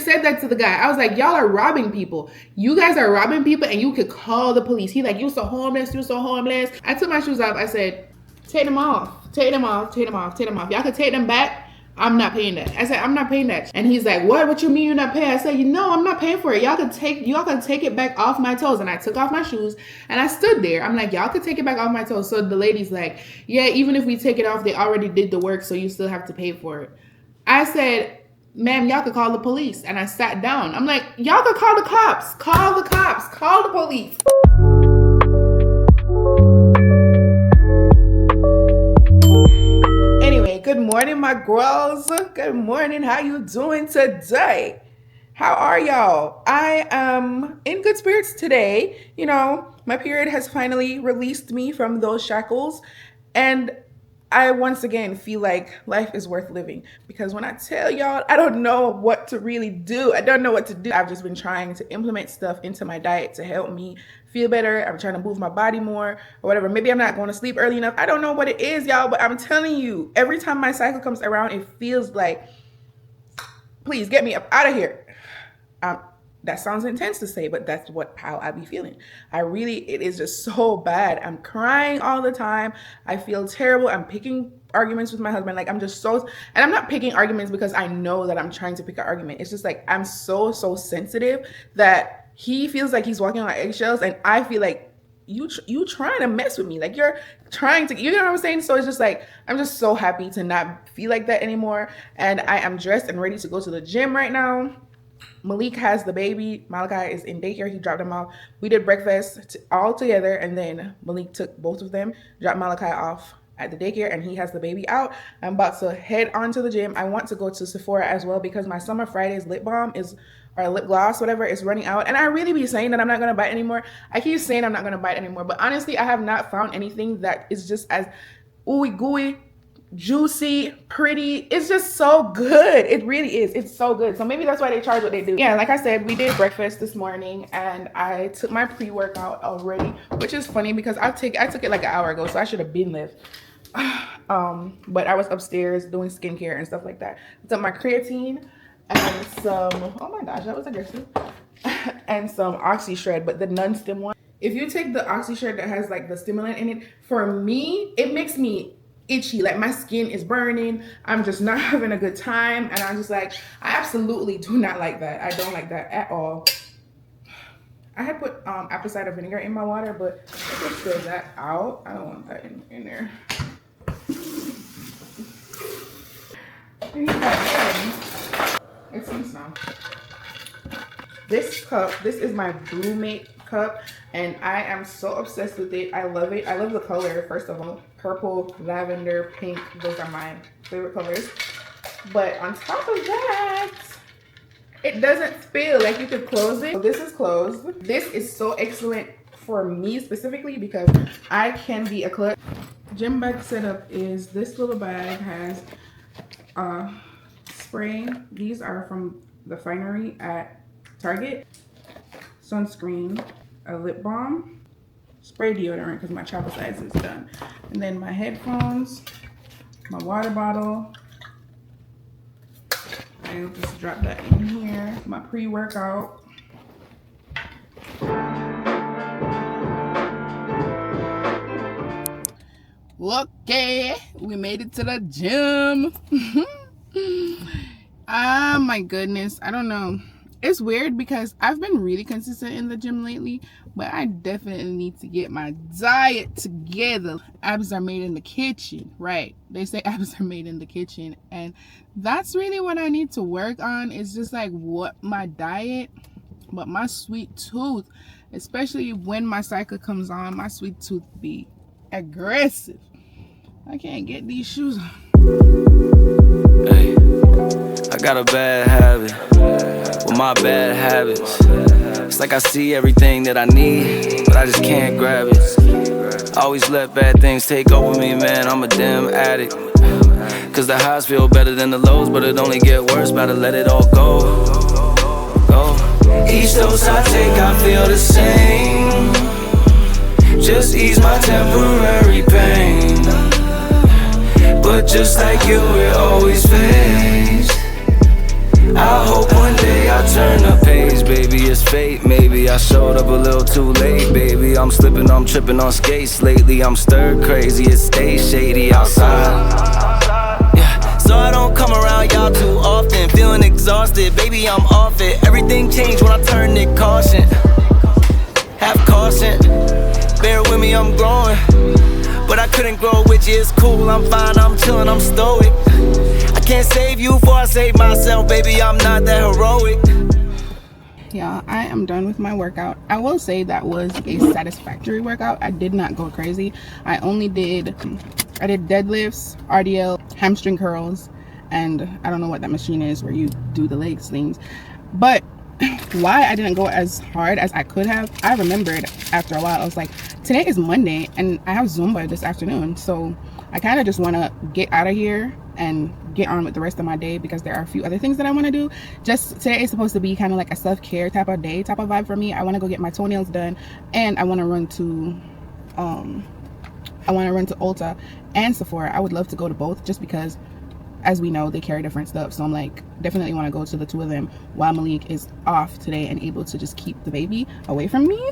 said that to the guy. I was like, y'all are robbing people. You guys are robbing people and you could call the police. He like, you so homeless, you so homeless. I took my shoes off. I said, take them off. Take them off. Take them off. Take them off. Y'all could take them back. I'm not paying that. I said, I'm not paying that. And he's like, what you mean you're not paying? I said, I'm not paying for it. Y'all could take it back off my toes. And I took off my shoes and I stood there. I'm like, y'all could take it back off my toes. So the lady's like, yeah, even if we take it off, they already did the work, so you still have to pay for it. I said, ma'am, y'all could call the police. And I sat down. I'm like, y'all could call the cops. Call the cops. Call the police. Good morning, my girls. Good morning. How you doing today? How are y'all? I am in good spirits today. You know, my period has finally released me from those shackles. And I once again feel like life is worth living, because when I tell y'all, I don't know what to really do. I don't know what to do. I've just been trying to implement stuff into my diet to help me feel better. I'm trying to move my body more or whatever. Maybe I'm not going to sleep early enough. I don't know what it is, y'all, but I'm telling you, every time my cycle comes around, it feels like, please get me up out of here. That sounds intense to say, but that's how I be feeling. It is just so bad. I'm crying all the time. I feel terrible. I'm picking arguments with my husband. Like, and I'm not picking arguments because I know that I'm trying to pick an argument. It's just like, I'm so sensitive that he feels like he's walking on eggshells, and I feel like you trying to mess with me. Like, you're trying to, you know what I'm saying? So it's just like, I'm just so happy to not feel like that anymore. And I am dressed and ready to go to the gym right now. Malik has the baby. Malachi is in daycare. He dropped him off. We did breakfast all together, and then Malik took both of them, dropped Malachi off at the daycare, and he has the baby out. I'm about to head on to the gym. I want to go to Sephora as well because my Summer Fridays lip balm or lip gloss, whatever, is running out. And I really be saying that I'm not going to buy it anymore. I keep saying I'm not going to buy it anymore, but honestly, I have not found anything that is just as ooey gooey, juicy, pretty. It's just so good. It really is. It's so good. So maybe that's why they charge what they do. Yeah, like I said, we did breakfast this morning, and I took my pre-workout already, which is funny because I took it like an hour ago, so I should have been left. But I was upstairs doing skincare and stuff like that. I took my creatine and some, oh my gosh, that was aggressive, and some Oxy Shred, but the non-stim one. If you take the Oxy Shred that has like the stimulant in it, for me, it makes me itchy. Like, my skin is burning. I'm just not having a good time, and I'm just like, I absolutely do not like that. I don't like that at all. I had put apple cider vinegar in my water, but I just spilled that out. I don't want that in there. It seems now. This cup, this is my Blue Mate cup, and I am so obsessed with it. I love it. I love the color, first of all. Purple, lavender, pink, those are my favorite colors. But on top of that, it doesn't spill. Like, you could close it. So this is closed. This is so excellent for me specifically because I can be a clutch. Gym bag setup is this little bag has spray. These are from the Finery at Target. Sunscreen, a lip balm, spray deodorant because my travel size is done, and then my headphones, my water bottle. I'll just drop that in here. My pre-workout. Okay, we made it to the gym. Ah, my goodness. I don't know. It's weird because I've been really consistent in the gym lately, but I definitely need to get my diet together. Abs are made in the kitchen, right? They say abs are made in the kitchen, and that's really what I need to work on. It's just like what my diet, but my sweet tooth, especially when my cycle comes on, my sweet tooth be aggressive. I can't get these shoes on. Hey, I got a bad habit with my bad habits. It's like I see everything that I need, but I just can't grab it. I always let bad things take over me, man, I'm a damn addict. Cause the highs feel better than the lows, but it only get worse, better let it all go. Each dose I take, I feel the same. Just ease my temporary pain. But just like you, it always fades. I hope one day I fate, maybe I showed up a little too late, baby. I'm slipping, I'm tripping on skates lately. I'm stirred crazy, it stays shady outside. Yeah, so I don't come around y'all too often. Feeling exhausted, baby, I'm off it. Everything changed when I turned it caution. Have caution, bear with me, I'm growing. But I couldn't grow with you, it's cool, I'm fine, I'm chillin', I'm stoic. I can't save you before I save myself, baby, I'm not that heroic. Yeah, I am done with my workout. I will say that was a satisfactory workout. I did not go crazy. I did deadlifts, RDL, hamstring curls, and I don't know what that machine is where you do the legs things. But why I didn't go as hard as I could have, I remembered after a while. I was like, today is Monday and I have Zumba this afternoon, so I kind of just want to get out of here and get on with the rest of my day because there are a few other things that I want to do. Just today is supposed to be kind of like a self-care type of day, type of vibe for me. I want to go get my toenails done, and I want to run to Ulta and Sephora. I would love to go to both just because, as we know, they carry different stuff. So I'm like, definitely want to go to the two of them while Malik is off today and able to just keep the baby away from me.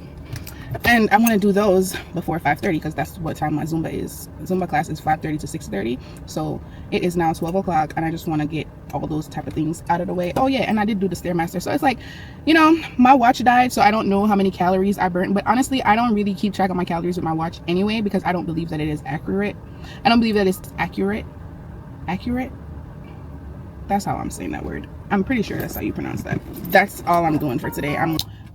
And I want to do those before 5:30 because that's what time my Zumba is. Zumba class is 5:30 to 6:30. So it is now 12 o'clock and I just want to get all those type of things out of the way. Oh yeah, and I did do the Stairmaster. So it's like, you know, my watch died, so I don't know how many calories I burnt. But honestly, I don't really keep track of my calories with my watch anyway because I don't believe that it is accurate. I don't believe that it's accurate. Accurate? That's how I'm saying that word. I'm pretty sure that's how you pronounce that. That's all I'm doing for today.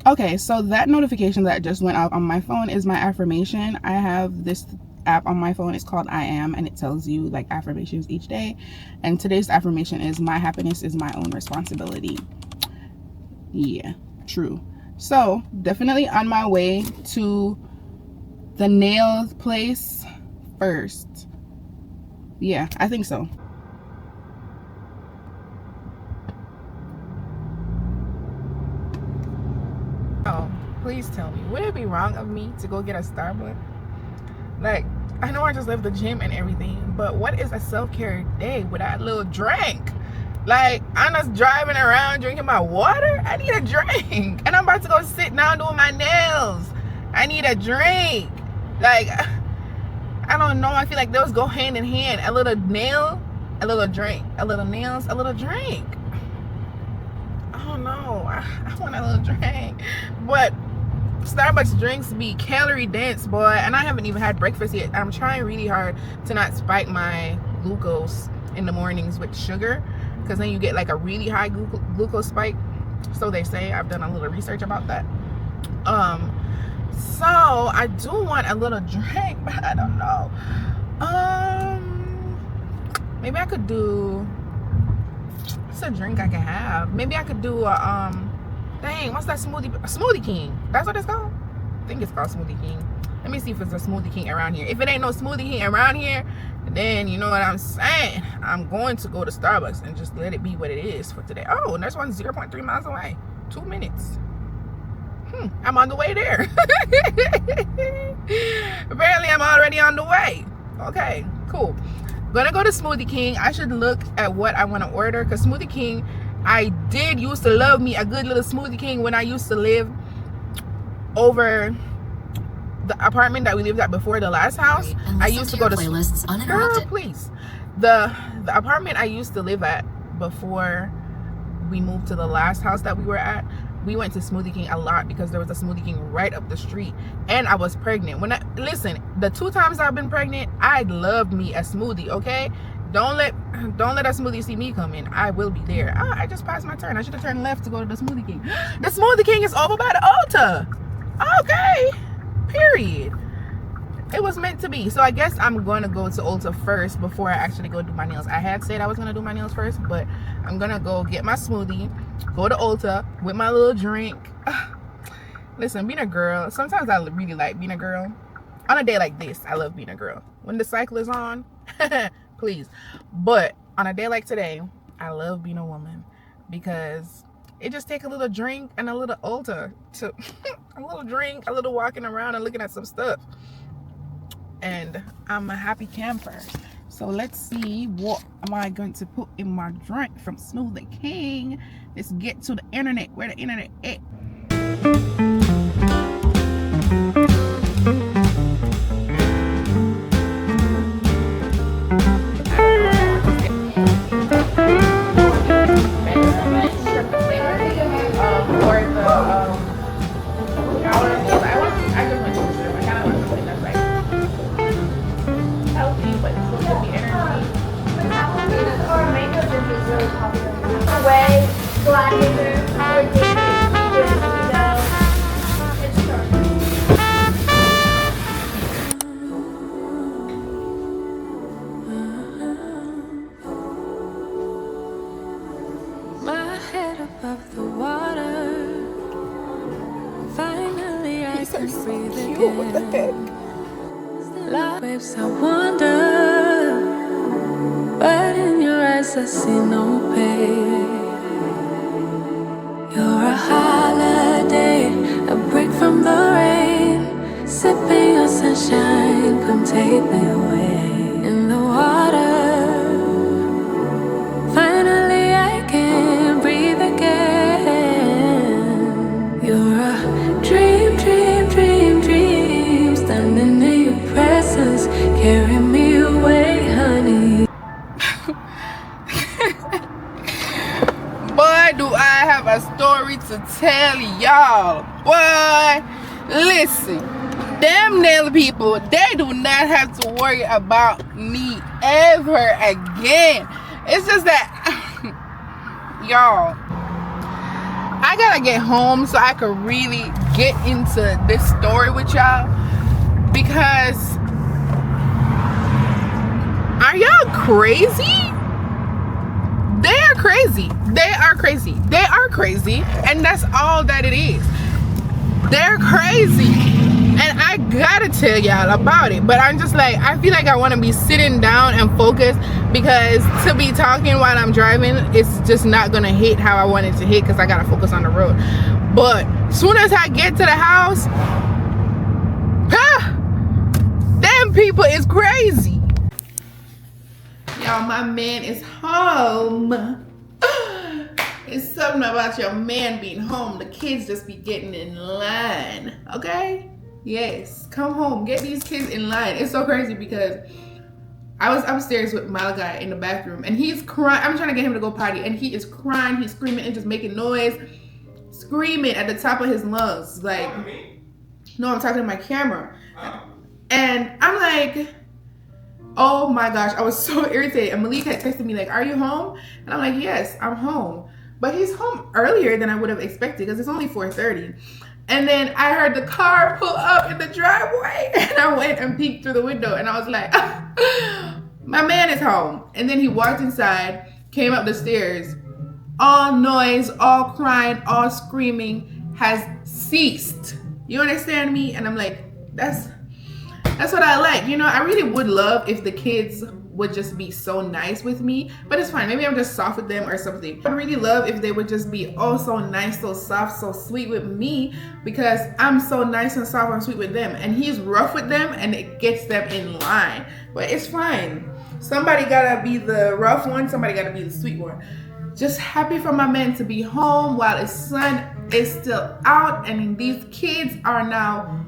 Okay, so that notification that just went off on my phone is my affirmation. I have this app on my phone. It's called I Am, and it tells you like affirmations each day. And today's affirmation is, my happiness is my own responsibility. Yeah, true. So definitely on my way to the nail place first. Yeah, I think so. Oh, please tell me, would it be wrong of me to go get a Starbucks? Like, I know I just left the gym and everything, but what is a self-care day without a little drink? Like, I'm just driving around drinking my water. I need a drink. And I'm about to go sit down doing my nails. I need a drink. Like, I don't know. I feel like those go hand in hand. A little nail, a little drink. A little nails, a little drink. Oh no, I want a little drink. But Starbucks drinks be calorie dense, boy, and I haven't even had breakfast yet. I'm trying really hard to not spike my glucose in the mornings with sugar, because then you get like a really high glucose spike, so they say. I've done a little research about that. So I do want a little drink, but I don't know. Maybe I could do, what's a drink I can have? Maybe I could do a dang, what's that Smoothie King? That's what it's called? I think it's called Smoothie King. Let me see if it's a Smoothie King around here. If it ain't no Smoothie King around here, then you know what I'm saying. I'm going to go to Starbucks and just let it be what it is for today. Oh, and there's one 0.3 miles away. 2 minutes. I'm on the way there. Apparently I'm already on the way. Okay, cool. Gonna go to Smoothie King. I should look at what I want to order, because Smoothie King, I did used to love me a good little Smoothie King when I used to live over the apartment that we lived at before the last house. I used to go to playlists uninterrupted. Girl, please. The apartment I used to live at before we moved to the last house that we were at, we went to Smoothie King a lot because there was a Smoothie King right up the street, and I was pregnant. Listen, the 2 times I've been pregnant, I loved me a smoothie. Okay, don't let a smoothie see me come in. I will be there. I just passed my turn. I should have turned left to go to the Smoothie King. The Smoothie King is over by the Ulta. Okay, period. It was meant to be. So I guess I'm going to go to Ulta first before I actually go do my nails. I had said I was going to do my nails first, but I'm going to go get my smoothie, go to Ulta with my little drink. Listen, being a girl, sometimes I really like being a girl. On a day like this, I love being a girl. When the cycle is on, please. But on a day like today, I love being a woman, because it just takes a little drink and a little Ulta to a little drink, a little walking around and looking at some stuff. And I'm a happy camper. So let's see, what am I going to put in my drink from Smoothie King? Let's get to the internet. Where the internet at? My head above the water. Finally, I can breathe again. What the heck? Like waves, I wonder, but in your eyes, I see no pain. You're a holiday, a break from the rain, sipping your sunshine. Come take me away in the water. Finally, I can breathe again. You're a dream, dream, dream, dream. Standing in your presence, carry me away, honey. Boy, do I have a story to tell y'all. Boy, listen. Them nail people, they do not have to worry about me ever again. It's just that, y'all, I gotta get home so I can really get into this story with y'all. Because, are y'all crazy? They are crazy. They are crazy. They are crazy. And that's all that it is. They're crazy. And I gotta tell y'all about it. But I'm just like, I feel like I want to be sitting down and focused, because to be talking while I'm driving, it's just not gonna hit how I want it to hit, because I gotta focus on the road. But as soon as I get to the house, them people is crazy. Y'all, my man is home. It's something about your man being home. The kids just be getting in line, okay? Yes, come home, get these kids in line. It's so crazy because I was upstairs with Malachi in the bathroom, and he's crying. I'm trying to get him to go potty, and he is crying, he's screaming and just making noise, screaming at the top of his lungs. Like, no, I'm talking to my camera. And I'm like, oh my gosh, I was so irritated. And Malik had texted me like, are you home? And I'm like, yes, I'm home. But he's home earlier than I would have expected, because it's only 4:30. And then I heard the car pull up in the driveway, and I went and peeked through the window, and I was like, my man is home. And then he walked inside, came up the stairs. All noise, all crying, all screaming has ceased. You understand me? And I'm like, that's what I like. You know, I really would love if the kids would just be so nice with me, but it's fine. Maybe I'm just soft with them or something. I'd really love if they would just be oh so nice, so soft, so sweet with me, because I'm so nice and soft and sweet with them, and he's rough with them, and it gets them in line. But it's fine. Somebody gotta be the rough one, somebody gotta be the sweet one. Just happy for my man to be home while his son is still out, and these kids are now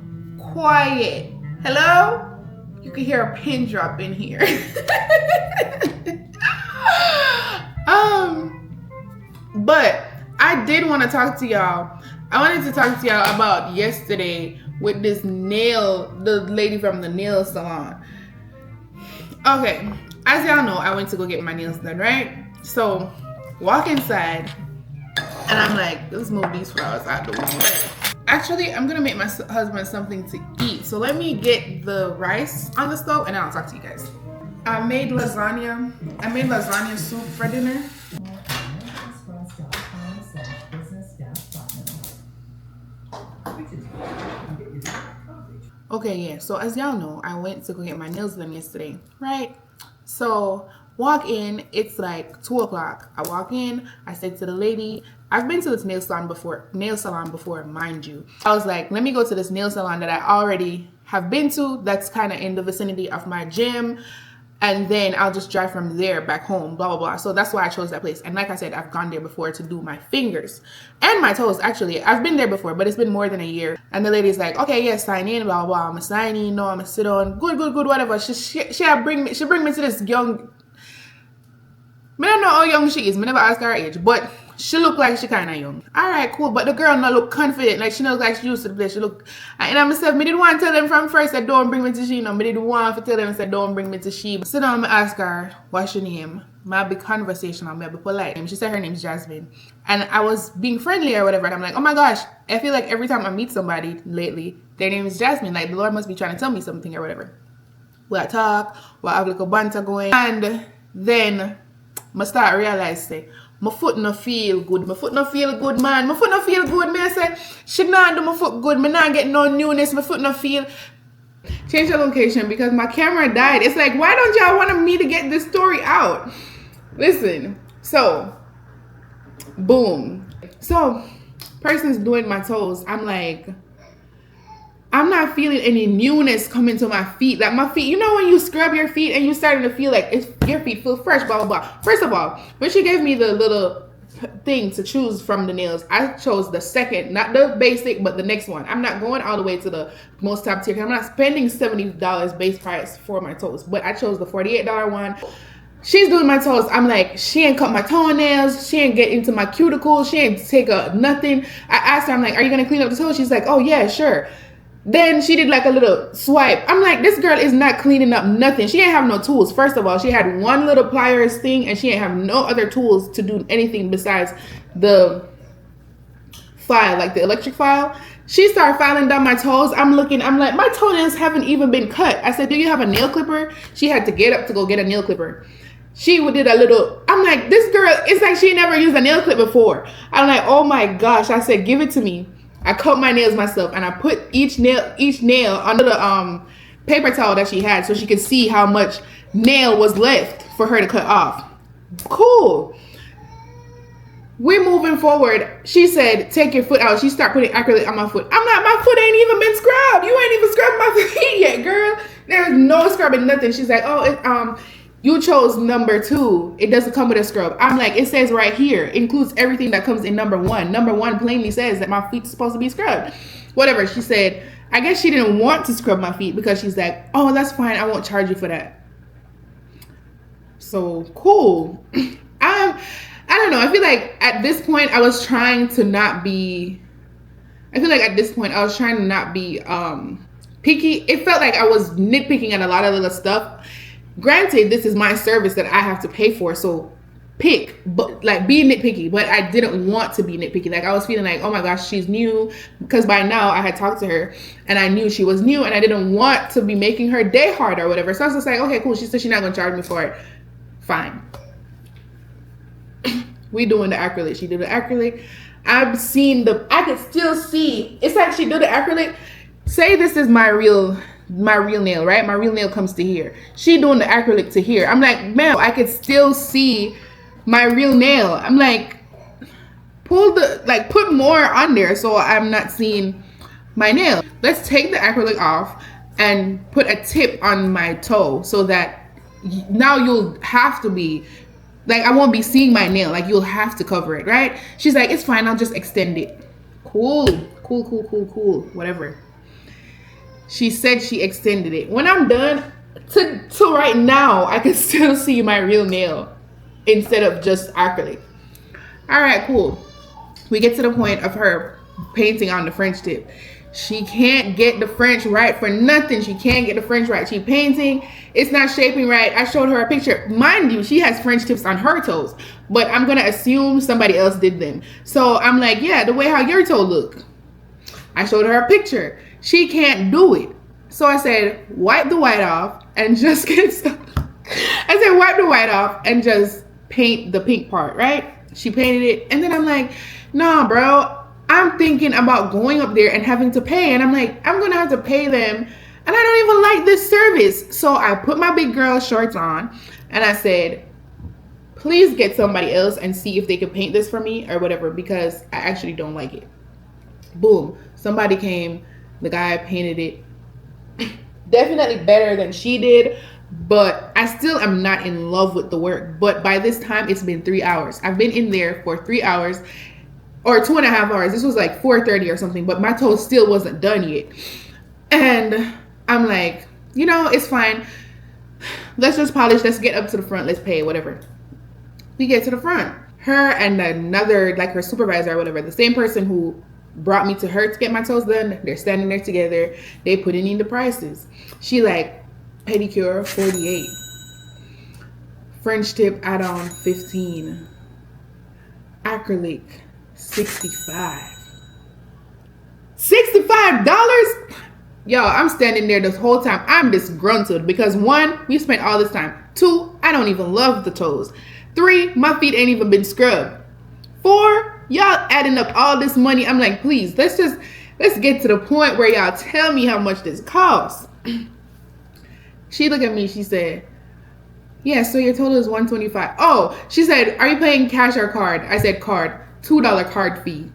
quiet. Hello? You can hear a pin drop in here. But I did want to talk to y'all. I wanted to talk to y'all about yesterday with the lady from the nail salon. Okay, as y'all know, I went to go get my nails done, right? So, walk inside, and I'm like, let's move these flowers out the way. Actually, I'm gonna make my husband something to eat. So let me get the rice on the stove, and then I'll talk to you guys. I made lasagna. I made lasagna soup for dinner. Okay, yeah, so as y'all know, I went to go get my nails done yesterday, right? So walk in, it's like 2 o'clock. I walk in, I say to the lady, I've been to this nail salon before, mind you. I was like, let me go to this nail salon that I already have been to, that's kind of in the vicinity of my gym. and then I'll just drive from there back home, blah, blah, blah. So that's why I chose that place. And like I said, I've gone there before to do my fingers and my toes. Actually, I've been there before, but it's been more than a year. And the lady's like, okay, yeah, sign in, blah, blah, blah. I'm sign in, no, I'm sit on, good, whatever. She bring me to this young, I don't know how young she is. I never asked her age, but she look like she kind of young. All right, cool. But the girl not look confident. Like she look like she used to the place. She look. And I myself, me didn't want to tell them from first that don't bring me to she. No, me didn't want to tell them that don't bring me to she. Sit down and ask her, what's your name? My big conversation. I'm be polite. She said her name's Jasmine. And I was being friendly or whatever. And I'm like, oh my gosh, I feel like every time I meet somebody lately, their name is Jasmine. Like the Lord must be trying to tell me something or whatever. We'll talk. We'll have like a banter going. And then I start realizing my foot no feel good. My foot no feel good, man. My foot no feel good. Me I say, she not do my foot good. Me not get no newness. My foot no feel. Change the location because my camera died. It's like, why don't y'all want me to get this story out? Listen. So, boom. So, person's doing my toes. I'm like, I'm not feeling any newness coming to my feet. Like my feet, you know when you scrub your feet and you starting to feel like your feet feel fresh, blah, blah, blah. First of all, when she gave me the little thing to choose from the nails, I chose the second, not the basic, but the next one. I'm not going all the way to the most top tier. I'm not spending $70 base price for my toes, but I chose the $48 one. She's doing my toes. I'm like, she ain't cut my toenails. She ain't get into my cuticles. She ain't take a nothing. I asked her, I'm like, are you going to clean up the toes? She's like, oh yeah, sure. Then she did like a little swipe. I'm like, this girl is not cleaning up nothing. She ain't have no tools. First of all, she had one little pliers thing and she ain't have no other tools to do anything besides the file, like the electric file. She started filing down my toes. I'm looking, I'm like, my toenails haven't even been cut. I said, do you have a nail clipper? She had to get up to go get a nail clipper. She did a little, I'm like, this girl, it's like she never used a nail clip before. I'm like, oh my gosh. I said, give it to me. I cut my nails myself and I put each nail under the paper towel that she had so she could see how much nail was left for her to cut off. Cool. We're moving forward. She said, take your foot out. She started putting acrylic on my foot. I'm like, my foot ain't even been scrubbed. You ain't even scrubbed my feet yet, girl. There's no scrubbing, nothing. She's like, oh, you chose number 2. It doesn't come with a scrub. I'm like, it says right here. It includes everything that comes in number 1. Number 1 plainly says that my feet's supposed to be scrubbed. Whatever. She said, I guess she didn't want to scrub my feet because she's like, oh, that's fine. I won't charge you for that. So, cool. I don't know. I feel like at this point, I was trying to not be picky. It felt like I was nitpicking at a lot of little stuff. Granted, this is my service that I have to pay for, so be nitpicky, but I didn't want to be nitpicky. Like I was feeling like, oh my gosh, she's new, because by now I had talked to her and I knew she was new and I didn't want to be making her day hard or whatever. So I was just like, okay, cool. She said she's not gonna charge me for it. Fine. We doing the acrylic. She did the acrylic. I could still see. It's like she did the acrylic. Say this is my real nail, right? My real nail comes to here. She doing the acrylic to here. I'm like, man, I could still see my real nail. I'm like, put more on there so I'm not seeing my nail. Let's take the acrylic off and put a tip on my toe so that now you'll have to be, like, I won't be seeing my nail. Like, you'll have to cover it, right? She's like, it's fine. I'll just extend it. Cool. Whatever. She said she extended it. When I'm done, to right now, I can still see my real nail instead of just acrylic. All right, cool. We get to the point of her painting on the French tip. She can't get the French right for nothing. She can't get the French right. She painting. It's not shaping right. I showed her a picture. Mind you, she has French tips on her toes, but I'm going to assume somebody else did them. So I'm like, yeah, the way how your toe look. I showed her a picture. She can't do it. So I said, wipe the white off and just wipe the white off and just paint the pink part, right? She painted it. And then I'm like, nah, bro, I'm thinking about going up there and having to pay. And I'm like, I'm going to have to pay them. And I don't even like this service. So I put my big girl shorts on and I said, please get somebody else and see if they can paint this for me or whatever, because I actually don't like it. Boom. Somebody came. The guy painted it. Definitely better than she did. but I still am not in love with the work. But by this time, it's been 3 hours. I've been in there for 3 hours or 2.5 hours. This was like 4:30 or something, but my toes still wasn't done yet. And I'm like, it's fine. Let's just polish. Let's get up to the front. Let's pay, whatever. We get to the front. Her and another, like her supervisor or whatever, the same person who brought me to her to get my toes done, they're standing there together. They putting in the prices. She like, pedicure, 48. French tip add-on, 15. Acrylic, $65. $65? Y'all, I'm standing there this whole time. I'm disgruntled because 1, we spent all this time. 2, I don't even love the toes. 3, my feet ain't even been scrubbed. 4, y'all adding up all this money. I'm like, please, let's get to the point where y'all tell me how much this costs. She looked at me, she said, yeah, so your total is $125. Oh, she said, are you paying cash or card? I said card. $2 card fee.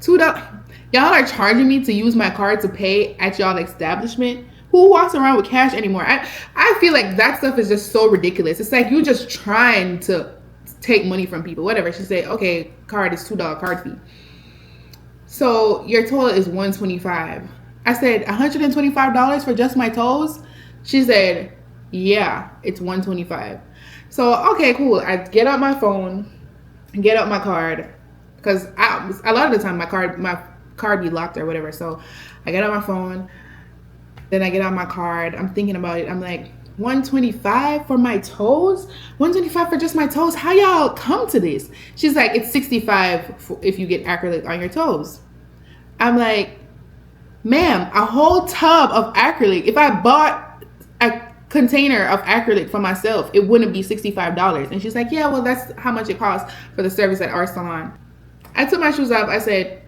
$2. Y'all are charging me to use my card to pay at y'all establishment? Who walks around with cash anymore? I feel like that stuff is just so ridiculous. It's like you just trying to take money from people. Whatever. She said, okay, card is $2 card fee. So your total is $125. I said, $125 for just my toes? She said, yeah, it's $125. So, okay, cool. I get out my phone, get out my card, because a lot of the time my card be locked or whatever. So I get out my phone, then I get out my card. I'm thinking about it. I'm like, $125 for my toes? $125 for just my toes? How y'all come to this? She's like, it's $65 if you get acrylic on your toes. I'm like, ma'am, a whole tub of acrylic. If I bought a container of acrylic for myself, it wouldn't be $65. And she's like, yeah, well, that's how much it costs for the service at our salon. I took my shoes off. I said,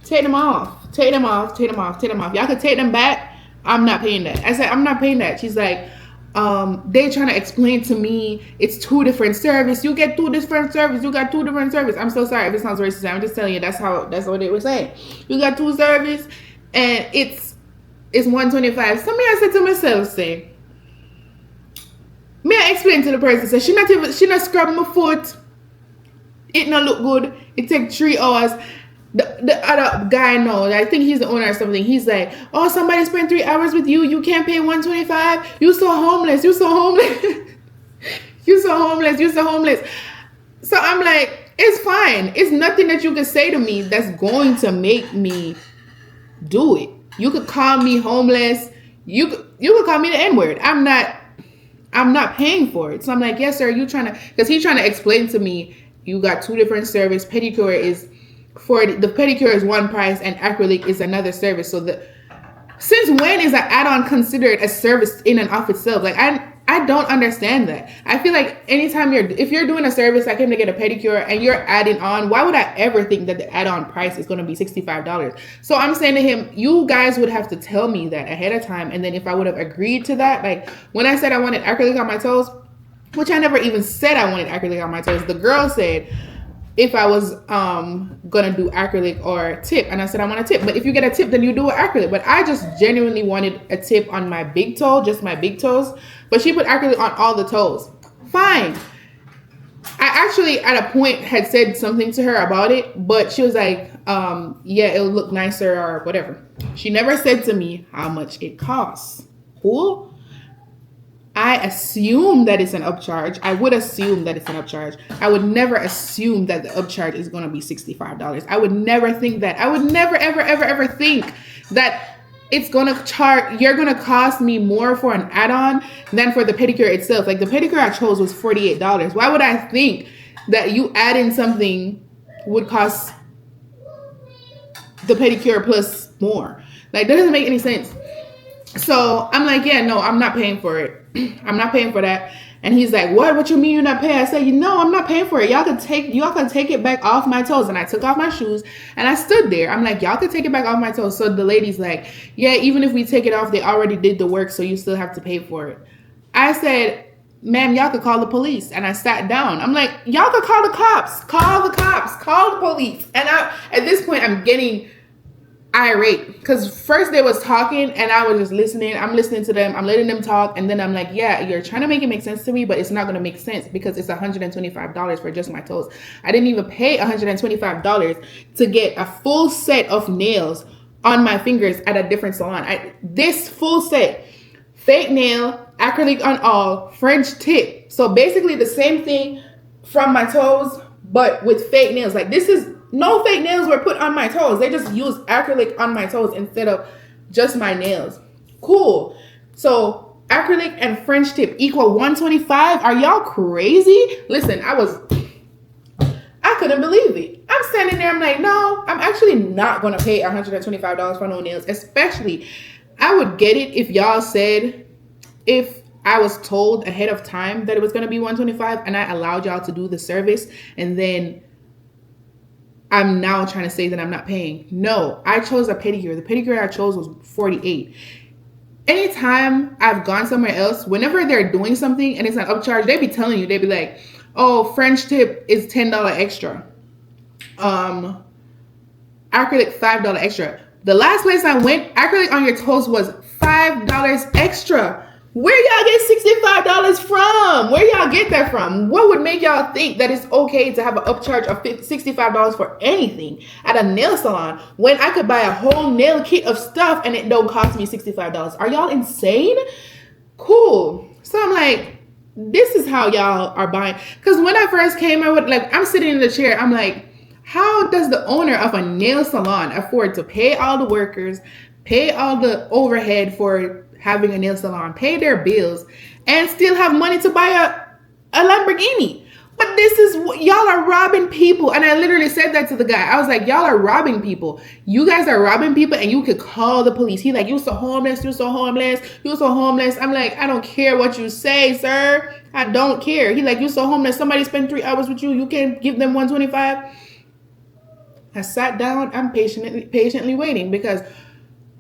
take them off. Take them off. Take them off. Take them off. Y'all could take them back. I'm not paying that. I said, I'm not paying that. She's like, they trying to explain to me it's 2 different service. You get 2 different service. You got 2 different service. I'm so sorry if it sounds racist. I'm just telling you that's what they were saying. You got 2 service and it's $125. So me, I said to myself, say, may I explain to the person, say she not scrub my foot. It not look good. It take 3 hours. The other guy, no, I think he's the owner or something. He's like, oh, somebody spent 3 hours with you. You can't pay $125. You so homeless. You so homeless. You so homeless. You so homeless. So I'm like, it's fine. It's nothing that you can say to me that's going to make me do it. You could call me homeless. You could call me the N-word. I'm not paying for it. So I'm like, yes, sir. Because he's trying to explain to me, you got 2 different service. Pedicure is the pedicure is one price and acrylic is another service. So since when is an add-on considered a service in and of itself? Like I don't understand that. I feel like anytime if you're doing a service, I came to get a pedicure and you're adding on, why would I ever think that the add-on price is going to be $65? So I'm saying to him, you guys would have to tell me that ahead of time. And then if I would have agreed to that, like when I said I wanted acrylic on my toes, which I never even said I wanted acrylic on my toes. The girl said if I was gonna do acrylic or tip, and I said I want a tip. But if you get a tip, then you do acrylic. But I just genuinely wanted a tip on my big toe, just my big toes. But she put acrylic on all the toes. Fine. I actually at a point had said something to her about it, but she was like, yeah, it'll look nicer or whatever. She never said to me how much it costs. Cool. I assume that it's an upcharge. I would assume that it's an upcharge. I would never assume that the upcharge is going to be $65. I would never think that. I would never, ever, ever, ever think that it's going to charge, you're going to cost me more for an add-on than for the pedicure itself. Like the pedicure I chose was $48. Why would I think that you add in something would cost the pedicure plus more? Like that doesn't make any sense. So I'm like, yeah, no, I'm not paying for it. I'm not paying for that. And he's like, what you mean you're not paying? I said, I'm not paying for it. Y'all can take it back off my toes. And I took off my shoes and I stood there. I'm like, y'all can take it back off my toes. So the lady's like, yeah, even if we take it off, they already did the work. So you still have to pay for it. I said, ma'am, y'all could call the police. And I sat down. I'm like, y'all could call the cops, call the police. And at this point, irate because first they was talking and I was just listening. I'm listening to them. I'm letting them talk. And then I'm like, yeah, you're trying to make it make sense to me, but it's not going to make sense because it's $125 for just my toes. I didn't even pay $125 to get a full set of nails on my fingers at a different salon. This full set, fake nail, acrylic on all, French tip. So basically the same thing from my toes, but with fake nails. Like this is no fake nails were put on my toes. They just used acrylic on my toes instead of just my nails. Cool. So acrylic and French tip equal $125. Are y'all crazy? Listen, I couldn't believe it. I'm standing there. I'm like, no, I'm actually not going to pay $125 for no nails. Especially, I would get it if y'all said, if I was told ahead of time that it was going to be $125 and I allowed y'all to do the service, and then I'm now trying to say that I'm not paying. No, I chose a pedicure. The pedicure I chose was $48. Anytime I've gone somewhere else, whenever they're doing something and it's an upcharge, they be telling you, they be like, oh, French tip is $10 extra. Acrylic $5 extra. The last place I went, acrylic on your toes was $5 extra. Where y'all get $65 from? Where y'all get that from? What would make y'all think that it's okay to have an upcharge of $65 for anything at a nail salon when I could buy a whole nail kit of stuff and it don't cost me $65? Are y'all insane? Cool. So I'm like, this is how y'all are buying. Because when I first came, I'm sitting in the chair. I'm like, how does the owner of a nail salon afford to pay all the workers, pay all the overhead for having a nail salon, pay their bills, and still have money to buy a Lamborghini? But this is what y'all are robbing people. And I literally said that to the guy. I was like, y'all are robbing people. You guys are robbing people and you could call the police. He like, you so homeless, you so homeless, you so homeless. I'm like, I don't care what you say, sir. I don't care. He like, you so homeless. Somebody spent 3 hours with you. You can't give them $125. I sat down. I'm patiently waiting because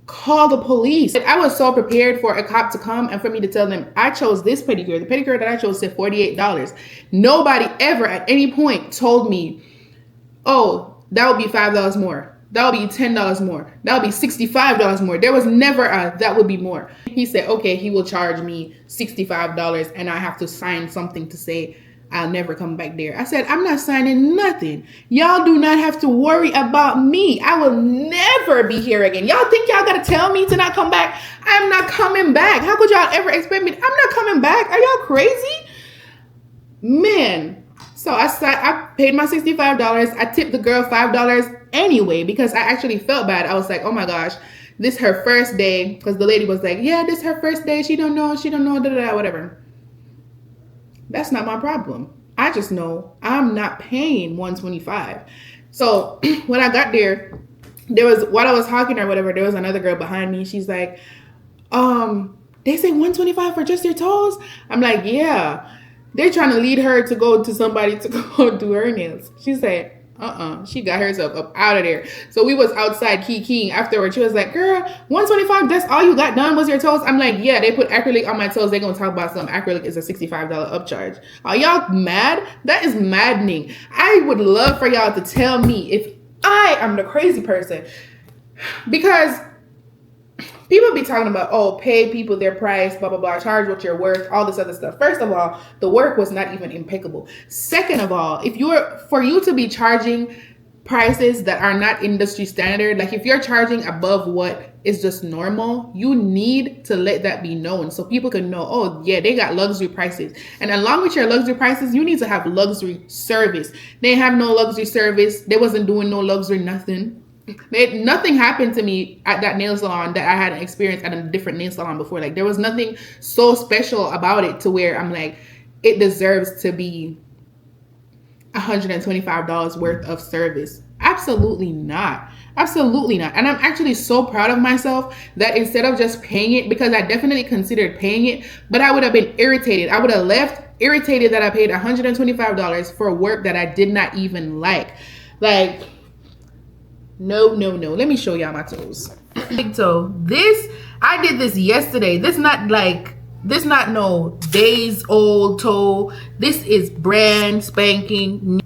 call the police. I was so prepared for a cop to come and for me to tell them I chose this pedicure. The pedicure that I chose said $48. Nobody ever at any point told me, oh, that would be $5 more. That would be $10 more. That would be $65 more. There was never a that would be more. He said, okay, he will charge me $65 and I have to sign something to say I'll never come back there. I said, I'm not signing nothing. Y'all do not have to worry about me. I will never be here again. Y'all think y'all gotta tell me to not come back? I'm not coming back. How could y'all ever expect me? I'm not coming back. Are y'all crazy? Man. So I paid my $65. I tipped the girl $5 anyway because I actually felt bad. I was like, oh my gosh, this is her first day. Because the lady was like, yeah, this is her first day. She don't know, whatever. That's not my problem. I just know I'm not paying $125. So when I got there, while I was talking or whatever, there was another girl behind me. She's like, they say $125 for just your toes? I'm like, yeah. They're trying to lead her to go to somebody to go do her nails. She said, she got herself up out of there. So we was outside keying afterwards. She was like, girl, $125, that's all you got done was your toes? I'm like, yeah, they put acrylic on my toes. They're going to talk about some acrylic is a $65 upcharge. Are y'all mad? That is maddening. I would love for y'all to tell me if I am the crazy person. Because people be talking about, oh, pay people their price, blah, blah, blah, charge what you're worth, all this other stuff. First of all, the work was not even impeccable. Second of all, for you to be charging prices that are not industry standard, like if you're charging above what is just normal, you need to let that be known so people can know, oh yeah, they got luxury prices. And along with your luxury prices, you need to have luxury service. They have no luxury service. They wasn't doing no luxury nothing. Nothing happened to me at that nail salon that I hadn't experienced at a different nail salon before. Like there was nothing so special about it to where I'm like, it deserves to be $125 worth of service. Absolutely not. Absolutely not. And I'm actually so proud of myself that instead of just paying it, because I definitely considered paying it, but I would have been irritated. I would have left irritated that I paid $125 for work that I did not even like. Like, no. Let me show y'all my toes. Big toe. I did this yesterday. This not no days old toe. This is brand spanking